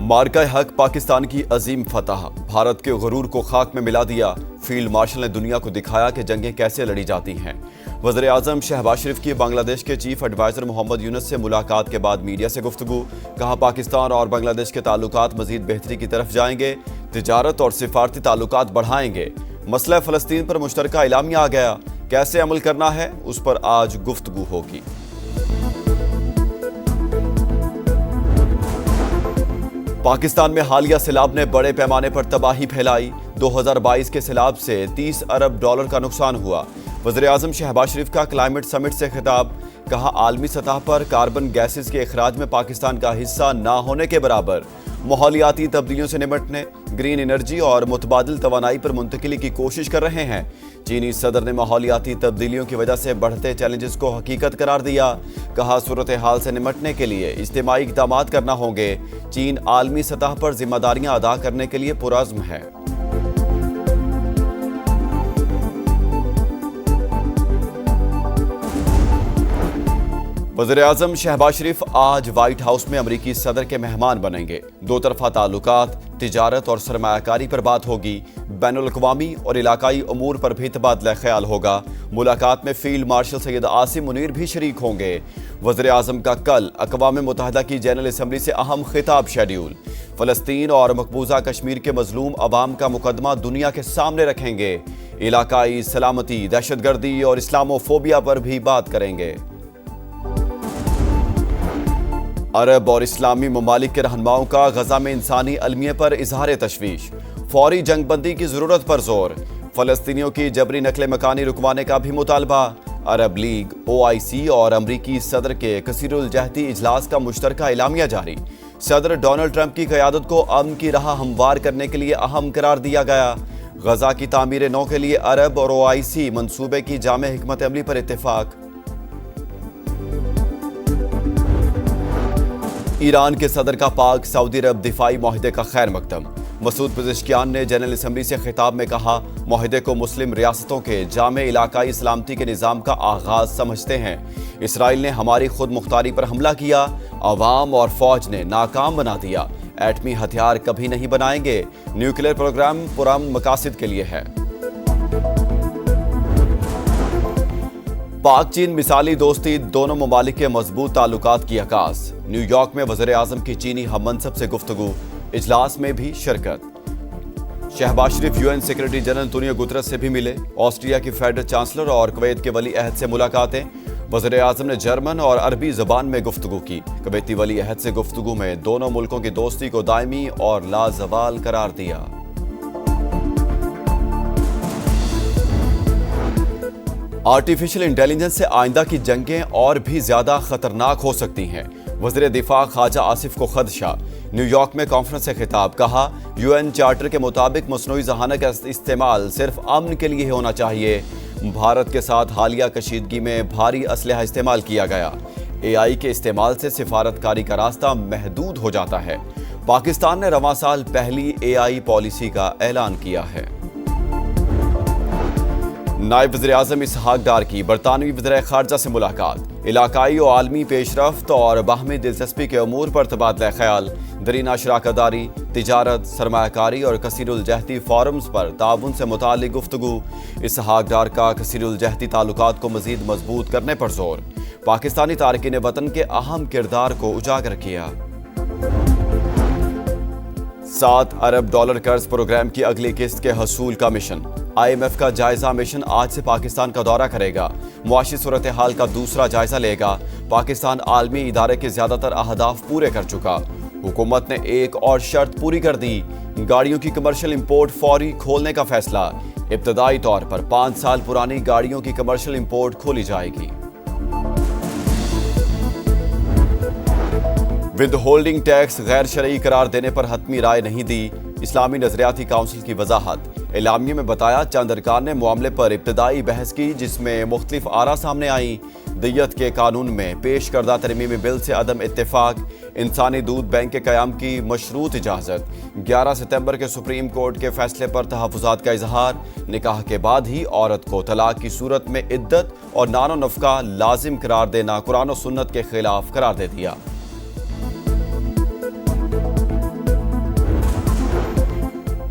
مارکہ حق پاکستان کی عظیم فتح، بھارت کے غرور کو خاک میں ملا دیا۔ فیلڈ مارشل نے دنیا کو دکھایا کہ جنگیں کیسے لڑی جاتی ہیں۔ وزیر اعظم شہباز شریف کی بنگلہ دیش کے چیف ایڈوائزر محمد یونس سے ملاقات کے بعد میڈیا سے گفتگو، کہا پاکستان اور بنگلہ دیش کے تعلقات مزید بہتری کی طرف جائیں گے، تجارت اور سفارتی تعلقات بڑھائیں گے۔ مسئلہ فلسطین پر مشترکہ اعلامیہ آ گیا، کیسے عمل کرنا ہے اس پر آج گفتگو ہوگی۔ پاکستان میں حالیہ سیلاب نے بڑے پیمانے پر تباہی پھیلائی۔ 2022 کے سیلاب سے $30 ارب کا نقصان ہوا۔ وزیر اعظم شہباز شریف کا کلائمیٹ سمٹ سے خطاب، کہا عالمی سطح پر کاربن گیسز کے اخراج میں پاکستان کا حصہ نہ ہونے کے برابر۔ ماحولیاتی تبدیلیوں سے نمٹنے، گرین انرجی اور متبادل توانائی پر منتقلی کی کوشش کر رہے ہیں۔ چینی صدر نے ماحولیاتی تبدیلیوں کی وجہ سے بڑھتے چیلنجز کو حقیقت قرار دیا، کہا صورتحال سے نمٹنے کے لیے اجتماعی اقدامات کرنا ہوں گے۔ چین عالمی سطح پر ذمہ داریاں ادا کرنے کے لیے پرعزم ہے۔ وزیر اعظم شہباز شریف آج وائٹ ہاؤس میں امریکی صدر کے مہمان بنیں گے۔ دو طرفہ تعلقات، تجارت اور سرمایہ کاری پر بات ہوگی۔ بین الاقوامی اور علاقائی امور پر بھی تبادلہ خیال ہوگا۔ ملاقات میں فیلڈ مارشل سید عاصم منیر بھی شریک ہوں گے۔ وزیر اعظم کا کل اقوام متحدہ کی جنرل اسمبلی سے اہم خطاب شیڈیول۔ فلسطین اور مقبوضہ کشمیر کے مظلوم عوام کا مقدمہ دنیا کے سامنے رکھیں گے۔ علاقائی سلامتی، دہشت گردی اور اسلامو فوبیا پر بھی بات کریں گے۔ عرب اور اسلامی ممالک کے رہنماؤں کا غزہ میں انسانی المیہ پر اظہار تشویش، فوری جنگ بندی کی ضرورت پر زور۔ فلسطینیوں کی جبری نقل مکانی رکوانے کا بھی مطالبہ۔ عرب لیگ، OIC اور امریکی صدر کے کثیر الجہتی اجلاس کا مشترکہ اعلامیہ جاری۔ صدر ڈونلڈ ٹرمپ کی قیادت کو امن کی راہ ہموار کرنے کے لیے اہم قرار دیا گیا۔ غزہ کی تعمیر نو کے لیے عرب اور OIC منصوبے کی جامع حکمت عملی پر اتفاق۔ ایران کے صدر کا پاک سعودی عرب دفاعی معاہدے کا خیر مقدم۔ مسعود پزشکیان نے جنرل اسمبلی سے خطاب میں کہا معاہدے کو مسلم ریاستوں کے جامع علاقائی سلامتی کے نظام کا آغاز سمجھتے ہیں۔ اسرائیل نے ہماری خود مختاری پر حملہ کیا، عوام اور فوج نے ناکام بنا دیا۔ ایٹمی ہتھیار کبھی نہیں بنائیں گے، نیوکلیئر پروگرام پرامن مقاصد کے لیے ہے۔ پاک چین مثالی دوستی، دونوں ممالک کے مضبوط تعلقات کی عکاس۔ نیو یارک میں وزیر اعظم کی چینی ہم منصب سے گفتگو، اجلاس میں بھی شرکت۔ شہباز شریف UN سیکرٹری جنرل انتونیو گترس سے بھی ملے۔ آسٹریا کی فیڈرل چانسلر اور کویت کے ولی عہد سے ملاقاتیں۔ وزیر اعظم نے جرمن اور عربی زبان میں گفتگو کی۔ کویتی ولی عہد سے گفتگو میں دونوں ملکوں کی دوستی کو دائمی اور لازوال قرار دیا۔ آرٹیفیشل انٹیلیجنس سے آئندہ کی جنگیں اور بھی زیادہ خطرناک ہو سکتی ہیں، وزیر دفاع خواجہ آصف کو خدشہ۔ نیو یارک میں کانفرنس سے خطاب، کہا UN چارٹر کے مطابق مصنوعی ذہانت کا استعمال صرف امن کے لیے ہونا چاہیے۔ بھارت کے ساتھ حالیہ کشیدگی میں بھاری اسلحہ استعمال کیا گیا۔ AI کے استعمال سے سفارتکاری کا راستہ محدود ہو جاتا ہے۔ پاکستان نے رواں سال پہلی AI پالیسی کا اعلان کیا ہے۔ نائب وزیر اعظم اسحاق ڈار کی برطانوی وزیر خارجہ سے ملاقات۔ علاقائی و عالمی پیش رفت اور باہمی دلچسپی کے امور پر تبادلہ خیال۔ درینہ شراکت داری، تجارت، سرمایہ کاری اور کثیر الجہتی فورمز پر تعاون سے متعلق گفتگو۔ اسحاق ڈار کا کثیر الجہتی تعلقات کو مزید مضبوط کرنے پر زور۔ پاکستانی تارکین وطن کے اہم کردار کو اجاگر کیا۔ $7 ارب قرض پروگرام کی اگلی قسط کے حصول کا مشن۔ IMF کا جائزہ مشن آج سے پاکستان کا دورہ کرے گا۔ معاشی صورتحال کا دوسرا جائزہ لے گا۔ پاکستان عالمی ادارے کے زیادہ تر اہداف پورے کر چکا۔ حکومت نے ایک اور شرط پوری کر دی، گاڑیوں کی کمرشل امپورٹ فوری کھولنے کا فیصلہ۔ ابتدائی طور پر 5 سال پرانی گاڑیوں کی کمرشل امپورٹ کھولی جائے گی۔ ود ہولڈنگ ٹیکس غیر شرعی قرار دینے پر حتمی رائے نہیں دی، اسلامی نظریاتی کونسل کی وضاحت۔ اعلامیے میں بتایا چند ارکان نے معاملے پر ابتدائی بحث کی، جس میں مختلف آراء سامنے آئیں۔ دیت کے قانون میں پیش کردہ ترمیمی بل سے عدم اتفاق۔ انسانی دودھ بینک کے قیام کی مشروط اجازت۔ 11 ستمبر کے سپریم کورٹ کے فیصلے پر تحفظات کا اظہار۔ نکاح کے بعد ہی عورت کو طلاق کی صورت میں عدت اور نان و نفقہ لازم قرار دینا قرآن و سنت کے خلاف قرار دے دیا۔